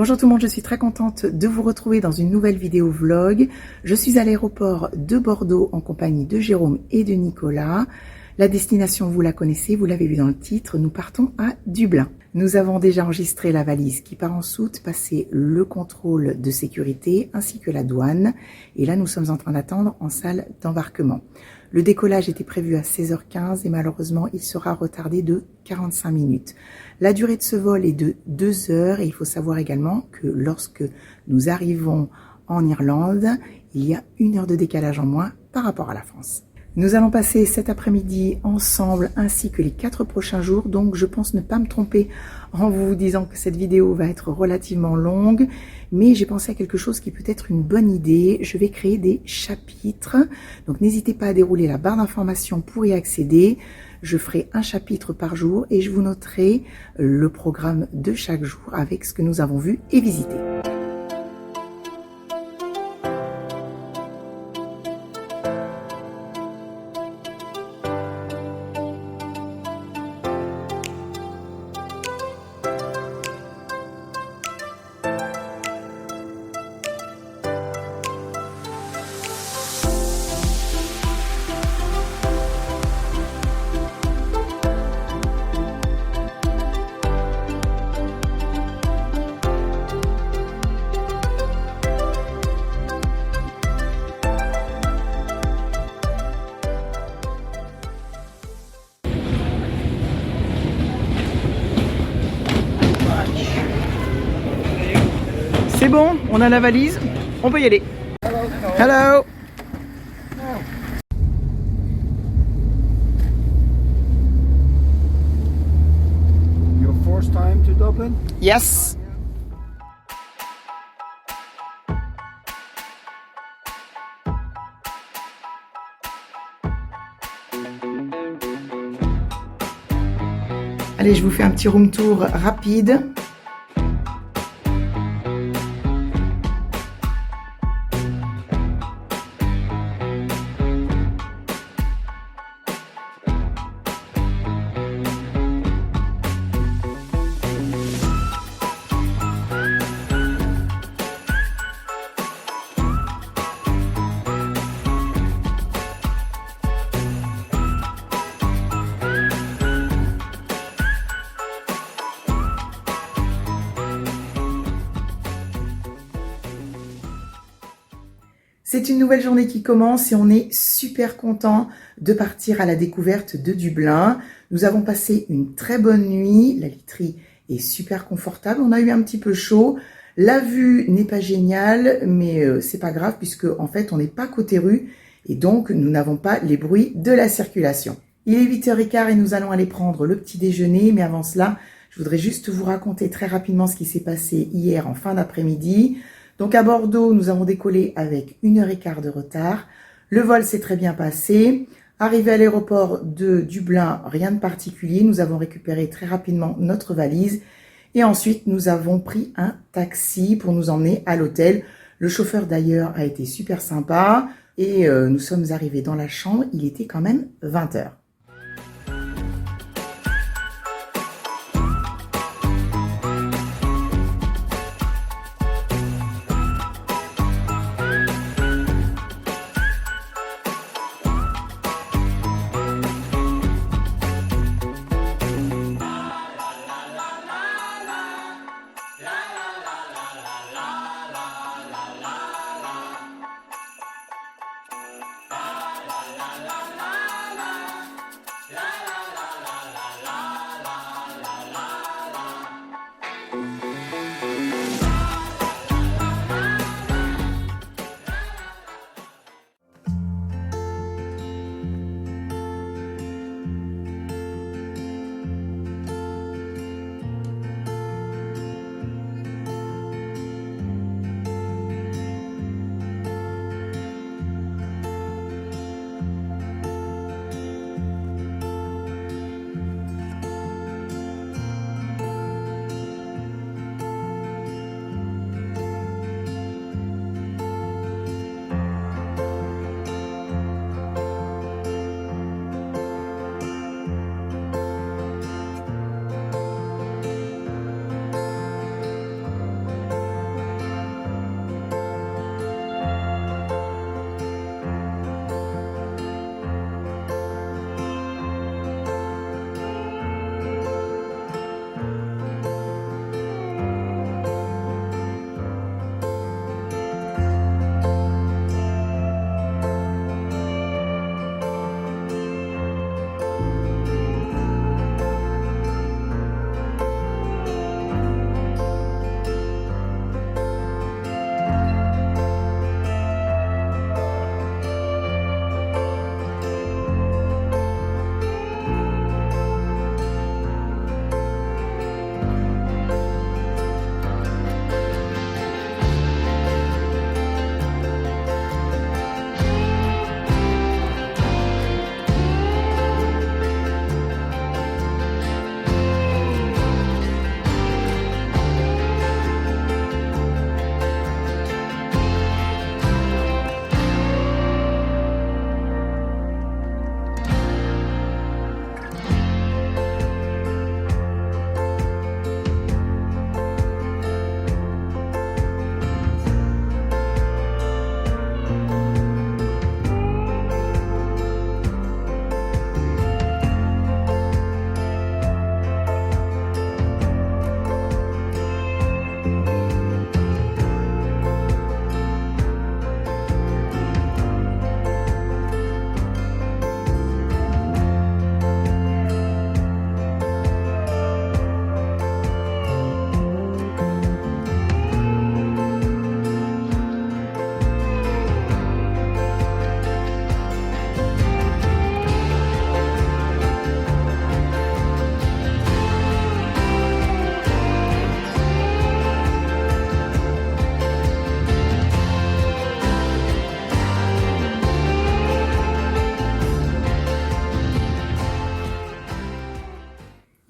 Bonjour tout le monde, je suis très contente de vous retrouver dans une nouvelle vidéo vlog. Je suis à l'aéroport de Bordeaux en compagnie de Jérôme et de Nicolas. La destination, vous la connaissez, vous l'avez vu dans le titre, nous partons à Dublin. Nous avons déjà enregistré la valise qui part en soute, passé le contrôle de sécurité ainsi que la douane. Et là, nous sommes en train d'attendre en salle d'embarquement. Le décollage était prévu à 16h15 et malheureusement, il sera retardé de 45 minutes. La durée de ce vol est de 2 heures et il faut savoir également que lorsque nous arrivons en Irlande, il y a 1 heure de décalage en moins par rapport à la France. Nous allons passer cet après-midi ensemble ainsi que les 4 prochains jours, donc je pense ne pas me tromper en vous disant que cette vidéo va être relativement longue, mais j'ai pensé à quelque chose qui peut être une bonne idée. Je vais créer des chapitres, donc n'hésitez pas à dérouler la barre d'information pour y accéder. Je ferai un chapitre par jour et je vous noterai le programme de chaque jour avec ce que nous avons vu et visité. C'est bon, on a la valise, on peut y aller. Hello. Your first time to Dublin? Yes. Allez, je vous fais un petit room tour rapide. C'est une nouvelle journée qui commence et on est super content de partir à la découverte de Dublin. Nous avons passé une très bonne nuit, la literie est super confortable, on a eu un petit peu chaud. La vue n'est pas géniale, mais c'est pas grave puisque en fait on n'est pas côté rue et donc nous n'avons pas les bruits de la circulation. Il est 8h15 et nous allons aller prendre le petit déjeuner, mais avant cela, je voudrais juste vous raconter très rapidement ce qui s'est passé hier en fin d'après-midi. Donc à Bordeaux, nous avons décollé avec 1h15 de retard. Le vol s'est très bien passé. Arrivé à l'aéroport de Dublin, rien de particulier. Nous avons récupéré très rapidement notre valise. Et ensuite, nous avons pris un taxi pour nous emmener à l'hôtel. Le chauffeur d'ailleurs a été super sympa. Et nous sommes arrivés dans la chambre. Il était quand même 20h.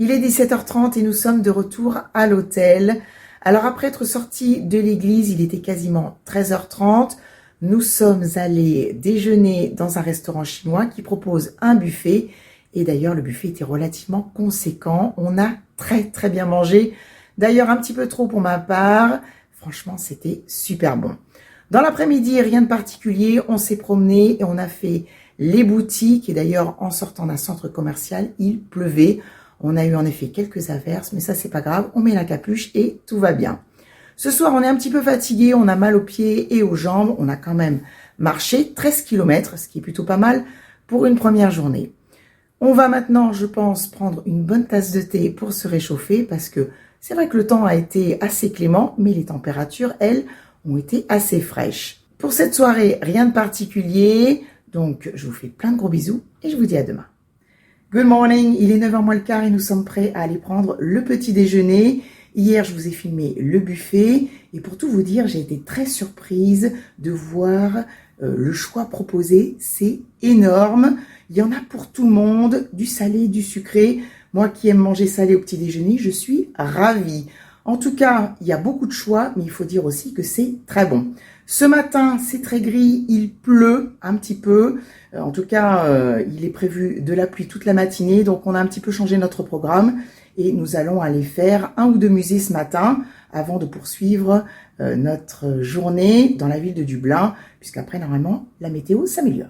Il est 17h30 et nous sommes de retour à l'hôtel. Alors après être sortis de l'église, il était quasiment 13h30. Nous sommes allés déjeuner dans un restaurant chinois qui propose un buffet. Et d'ailleurs, le buffet était relativement conséquent. On a très bien mangé. D'ailleurs, un petit peu trop pour ma part. Franchement, c'était super bon. Dans l'après-midi, rien de particulier. On s'est promené et on a fait les boutiques. Et d'ailleurs, en sortant d'un centre commercial, il pleuvait. On a eu en effet quelques averses, mais ça, c'est pas grave. On met la capuche et tout va bien. Ce soir, on est un petit peu fatigué. On a mal aux pieds et aux jambes. On a quand même marché 13 km, ce qui est plutôt pas mal pour une première journée. On va maintenant, je pense, prendre une bonne tasse de thé pour se réchauffer parce que c'est vrai que le temps a été assez clément, mais les températures, elles, ont été assez fraîches. Pour cette soirée, rien de particulier. Donc, je vous fais plein de gros bisous et je vous dis à demain. Good morning, il est 9h moins le quart et nous sommes prêts à aller prendre le petit déjeuner. Hier, je vous ai filmé le buffet et pour tout vous dire, j'ai été très surprise de voir le choix proposé. C'est énorme. Il y en a pour tout le monde, du salé, du sucré. Moi qui aime manger salé au petit déjeuner, je suis ravie. En tout cas, il y a beaucoup de choix, mais il faut dire aussi que c'est très bon. Ce matin, c'est très gris, il pleut un petit peu. En tout cas, il est prévu de la pluie toute la matinée, donc on a un petit peu changé notre programme et nous allons aller faire 1 ou 2 musées ce matin avant de poursuivre notre journée dans la ville de Dublin, puisqu'après, normalement, la météo s'améliore.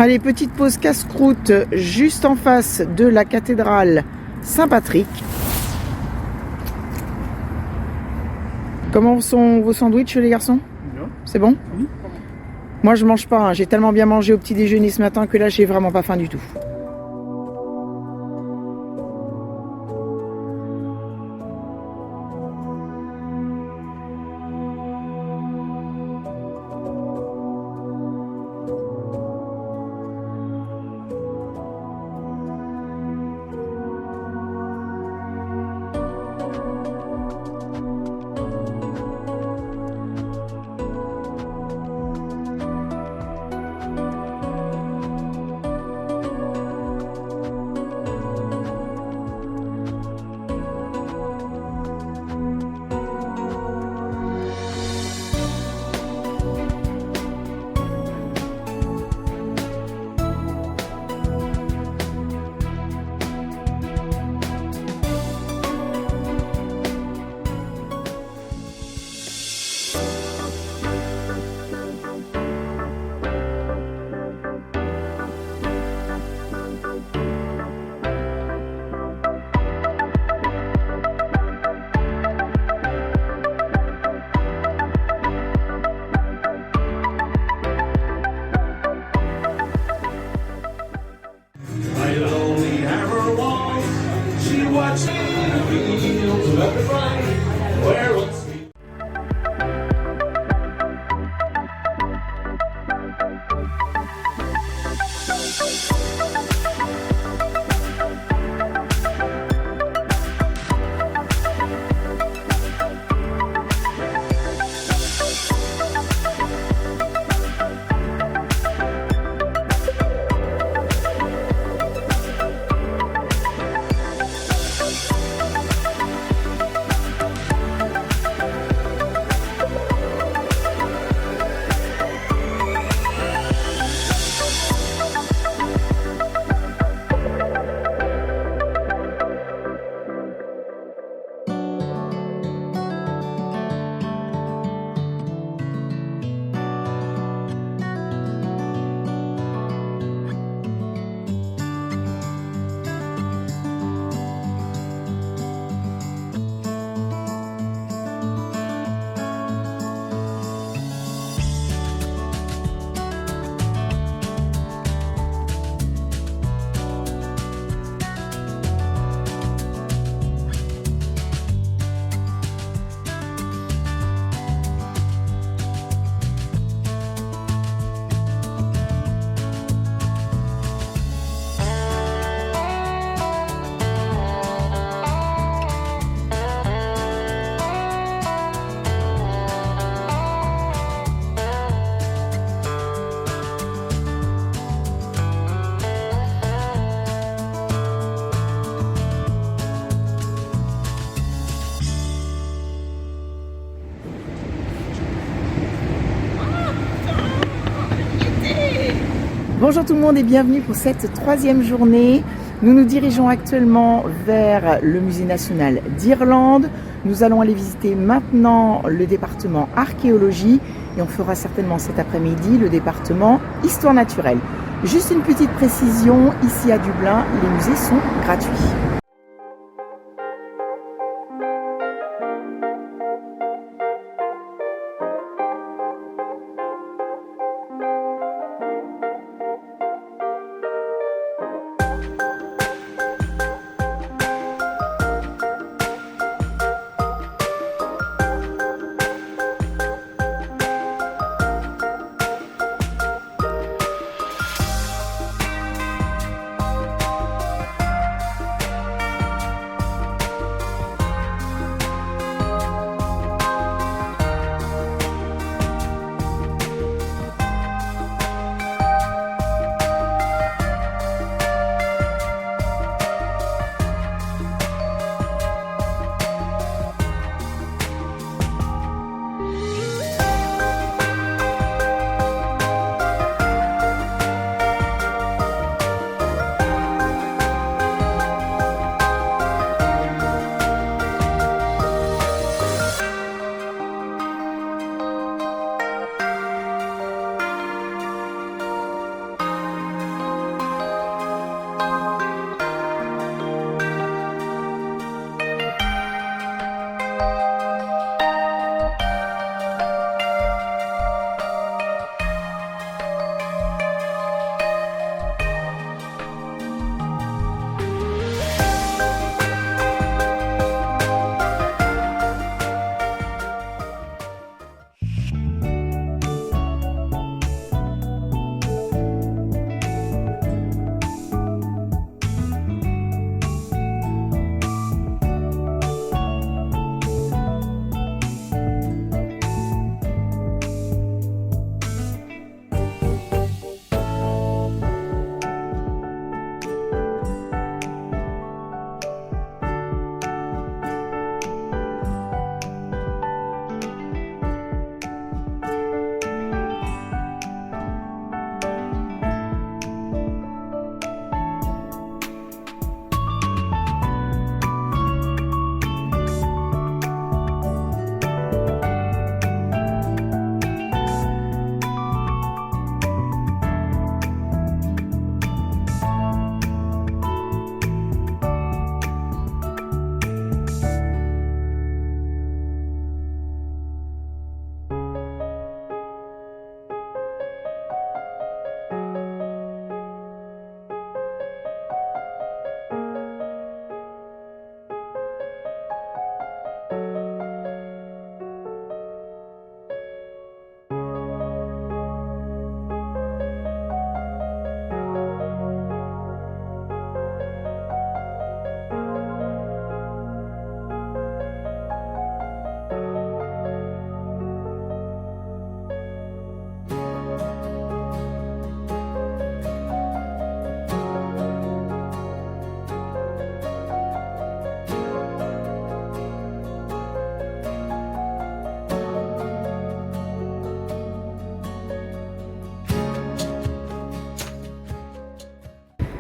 Allez, petite pause casse-croûte juste en face de la cathédrale Saint-Patrick. Comment sont vos sandwichs, les garçons? C'est bon? Oui. Moi, je mange pas. Hein. J'ai tellement bien mangé au petit déjeuner ce matin que là, j'ai vraiment pas faim du tout. Bonjour tout le monde et bienvenue pour cette troisième journée. Nous nous dirigeons actuellement vers le Musée national d'Irlande. Nous allons aller visiter maintenant le département archéologie et on fera certainement cet après-midi le département histoire naturelle. Juste une petite précision, ici à Dublin, les musées sont gratuits.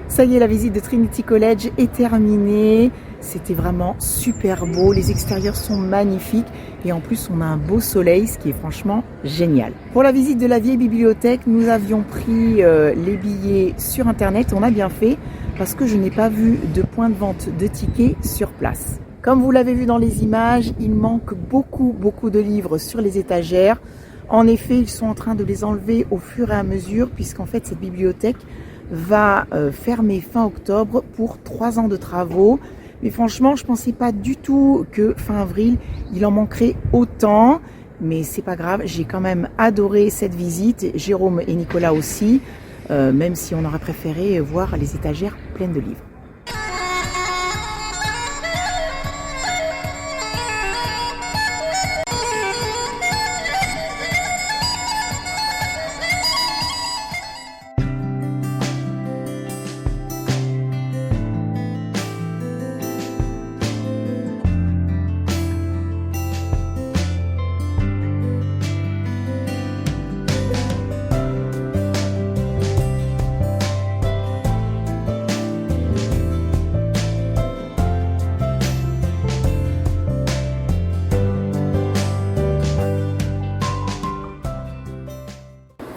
Ça y est, la visite de Trinity College est terminée. C'était vraiment super beau. Les extérieurs sont magnifiques. Et en plus, on a un beau soleil, ce qui est franchement génial. Pour la visite de la vieille bibliothèque, nous avions pris les billets sur Internet. On a bien fait parce que je n'ai pas vu de point de vente de tickets sur place. Comme vous l'avez vu dans les images, il manque beaucoup de livres sur les étagères. En effet, ils sont en train de les enlever au fur et à mesure puisqu'en fait, cette bibliothèque va fermer fin octobre pour 3 ans de travaux. Mais franchement, je pensais pas du tout que fin avril, il en manquerait autant. Mais c'est pas grave, j'ai quand même adoré cette visite, Jérôme et Nicolas aussi, même si on aurait préféré voir les étagères pleines de livres.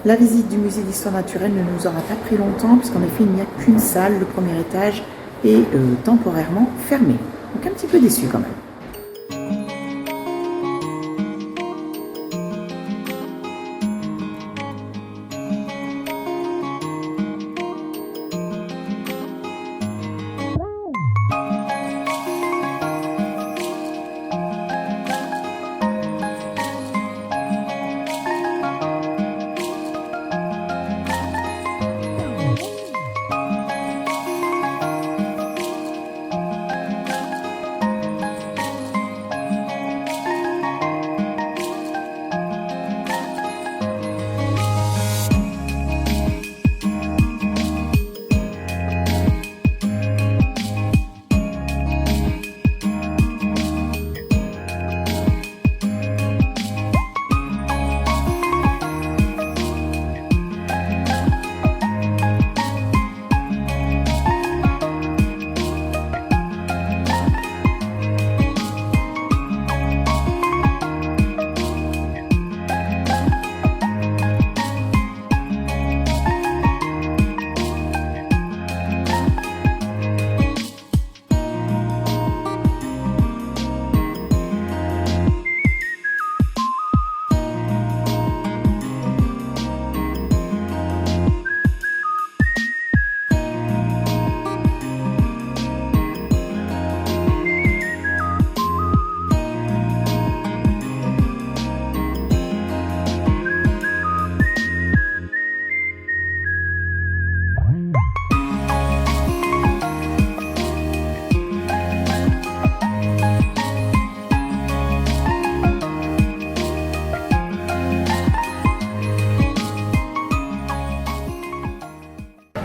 La visite du musée d'histoire naturelle ne nous aura pas pris longtemps puisqu'en effet il n'y a qu'une salle, le premier étage est temporairement fermé. Donc un petit peu déçu quand même.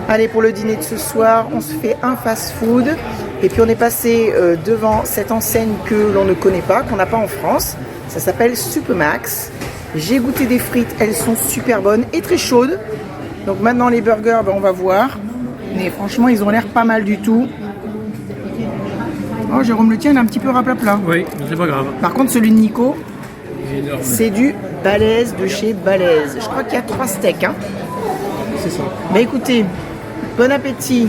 Allez, pour le dîner de ce soir, on se fait un fast-food. Et puis on est passé devant cette enseigne que l'on ne connaît pas, qu'on n'a pas en France. Ça s'appelle Supermax. J'ai goûté des frites, elles sont super bonnes et très chaudes. Donc maintenant les burgers, on va voir. Mais franchement, ils ont l'air pas mal du tout. Oh, Jérôme, le tien, il est un petit peu raplapla. Oui, c'est pas grave. Par contre, celui de Nico, Énorme. c'est du balèze de chez Balèze. Je crois qu'il y a 3 steaks. Hein. C'est ça. Mais écoutez, bon appétit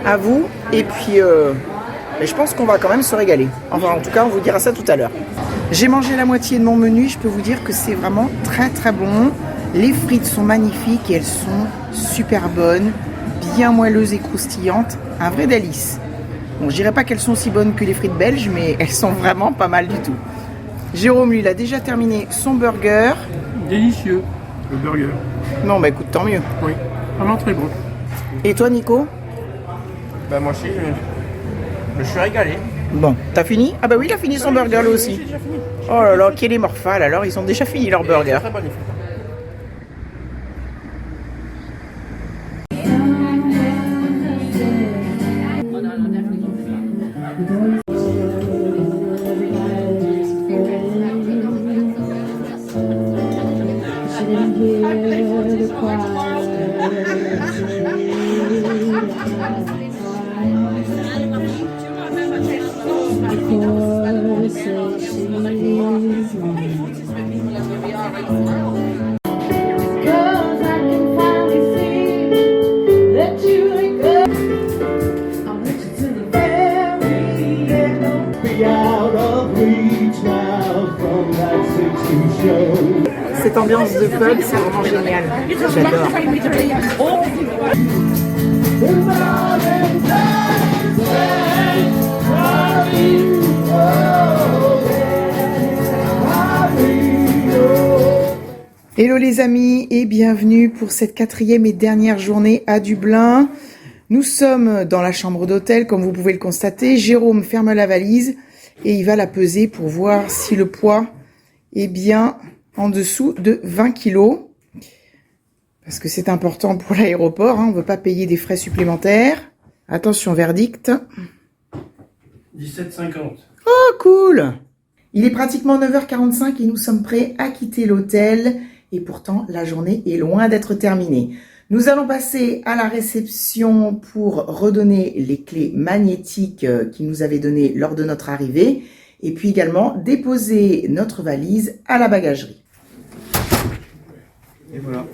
à vous. Et puis, je pense qu'on va quand même se régaler. Enfin, en tout cas, on vous dira ça tout à l'heure. J'ai mangé la moitié de mon menu. Je peux vous dire que c'est vraiment très très bon. Les frites sont magnifiques et elles sont super bonnes, bien moelleuses et croustillantes. Un vrai délice. Bon, je dirais pas qu'elles sont aussi bonnes que les frites belges, mais elles sont vraiment pas mal du tout. Jérôme, lui, il a déjà terminé son burger. Délicieux, le burger. Non, bah écoute, tant mieux. Oui, vraiment très bon. Et toi, Nico? Bah moi aussi, je me suis régalé. Bon, t'as fini? Ah bah oui, il a fini son burger, lui aussi. Oh là là, quel est morphal, alors ils ont déjà fini leur burger. Très bonne effet. Cette ambiance de pub, c'est vraiment génial. J'adore. Hello les amis et bienvenue pour cette 4e et dernière journée à Dublin. Nous sommes dans la chambre d'hôtel, comme vous pouvez le constater. Jérôme ferme la valise et il va la peser pour voir si le poids est bien en dessous de 20 kilos. Parce que c'est important pour l'aéroport, hein, on ne veut pas payer des frais supplémentaires. Attention, verdict. 17,50. Oh, cool! Il est pratiquement 9h45 et nous sommes prêts à quitter l'hôtel. Et pourtant, la journée est loin d'être terminée. Nous allons passer à la réception pour redonner les clés magnétiques qu'ils nous avaient données lors de notre arrivée. Et puis également déposer notre valise à la bagagerie. Et voilà.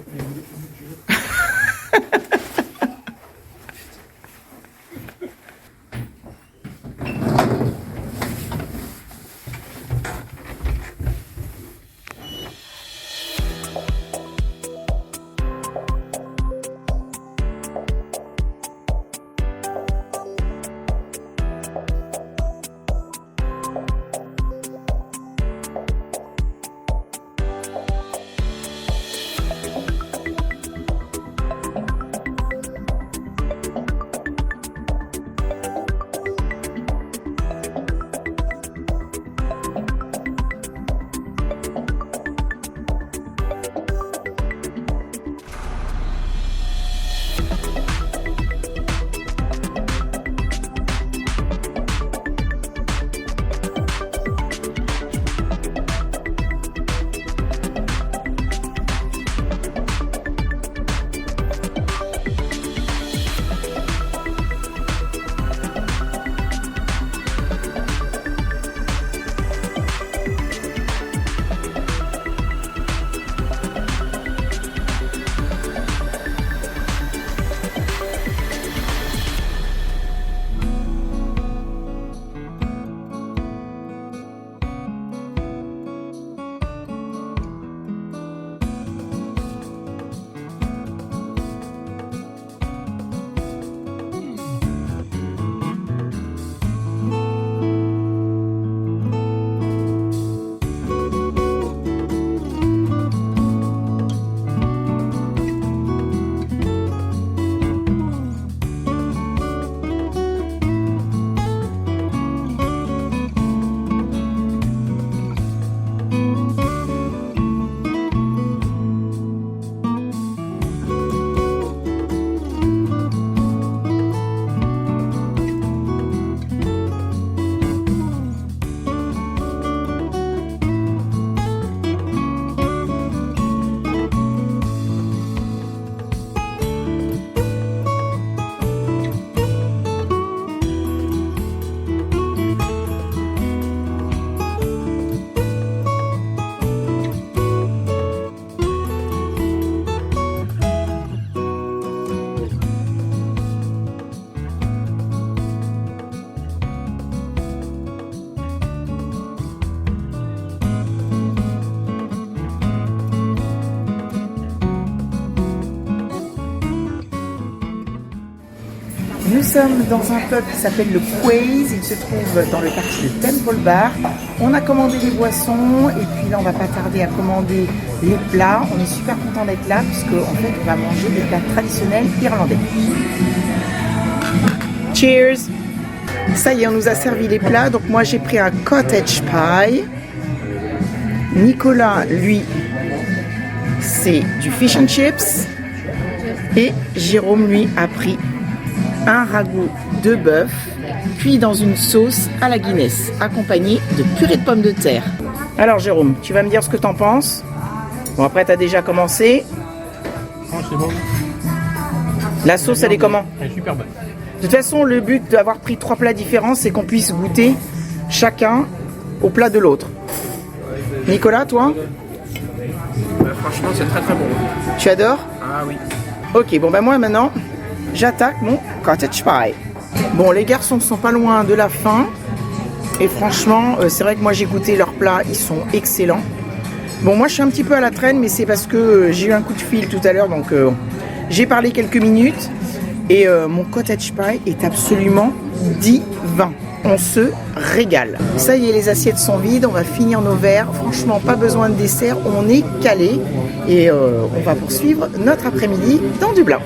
Nous sommes dans un pub qui s'appelle le Quays, il se trouve dans le quartier de Temple Bar. On a commandé des boissons et puis là on va pas tarder à commander les plats. On est super content d'être là puisque en fait on va manger des plats traditionnels irlandais. Cheers! Ça y est, on nous a servi les plats. Donc moi j'ai pris un cottage pie. Nicolas, lui, c'est du fish and chips. Et Jérôme, lui, a pris un ragoût de bœuf cuit dans une sauce à la Guinness, accompagné de purée de pommes de terre. Alors Jérôme, tu vas me dire ce que t'en penses. Bon, après t'as déjà commencé. Oh, c'est bon. La sauce, elle est comment? Elle est super bonne. De toute façon, le but d'avoir pris 3 plats différents, c'est qu'on puisse goûter chacun au plat de l'autre. Nicolas, toi? Franchement, c'est très très bon. Tu adores? Ah oui. Ok, bon ben moi maintenant, j'attaque mon cottage pie. Bon, les garçons sont pas loin de la fin. Et franchement, c'est vrai que moi j'ai goûté leurs plats, ils sont excellents. Bon, moi je suis un petit peu à la traîne, mais c'est parce que j'ai eu un coup de fil tout à l'heure, donc j'ai parlé quelques minutes. Et mon cottage pie est absolument divin. On se régale. Ça y est, les assiettes sont vides, on va finir nos verres. Franchement, pas besoin de dessert, on est calé. Et on va poursuivre notre après-midi dans Dublin.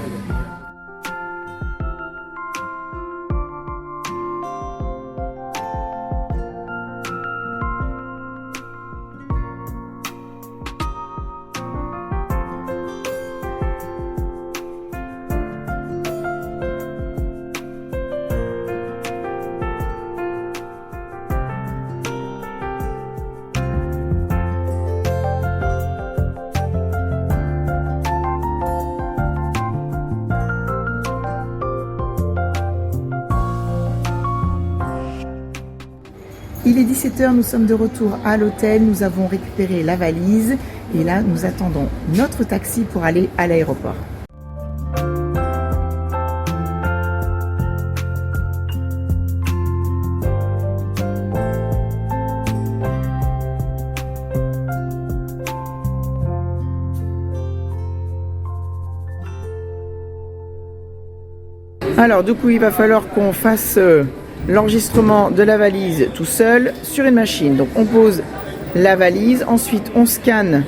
Il est 17h, nous sommes de retour à l'hôtel, nous avons récupéré la valise Et là, nous attendons notre taxi pour aller à l'aéroport. Alors du coup il va falloir qu'on fasse l'enregistrement de la valise tout seul sur une machine. Donc on pose la valise, ensuite on scanne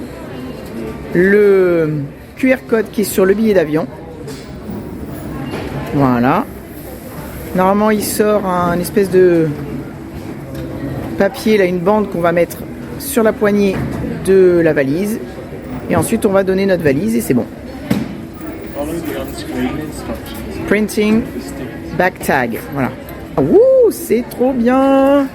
le QR code qui est sur le billet d'avion. Voilà. Normalement il sort un espèce de papier, là, une bande qu'on va mettre sur la poignée de la valise. Et ensuite on va donner notre valise et c'est bon. Printing back tag, voilà. Ouh, c'est trop bien.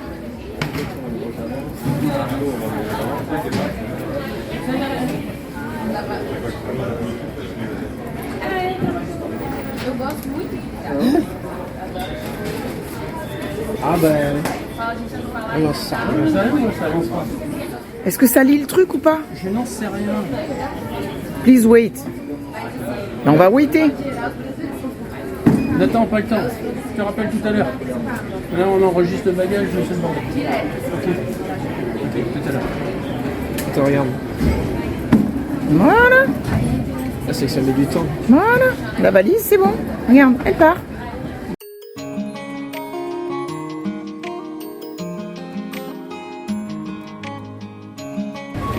Ah ben... Alors ça... Est-ce que ça lit le truc ou pas? Je n'en sais rien. Please wait. On va waiter. N'attends pas le temps. Je te rappelle tout à l'heure. Là on enregistre le bagage, je sais le bordel. Ok, tout à l'heure. Attends, regarde. Voilà. Là c'est que ça met du temps. Voilà. La valise, c'est bon. Regarde, elle part.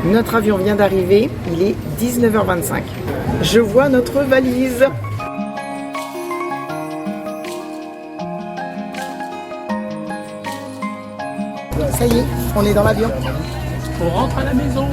Notre avion vient d'arriver, il est 19h25. Je vois notre valise. Ça y est, on est dans l'avion. On rentre à la maison.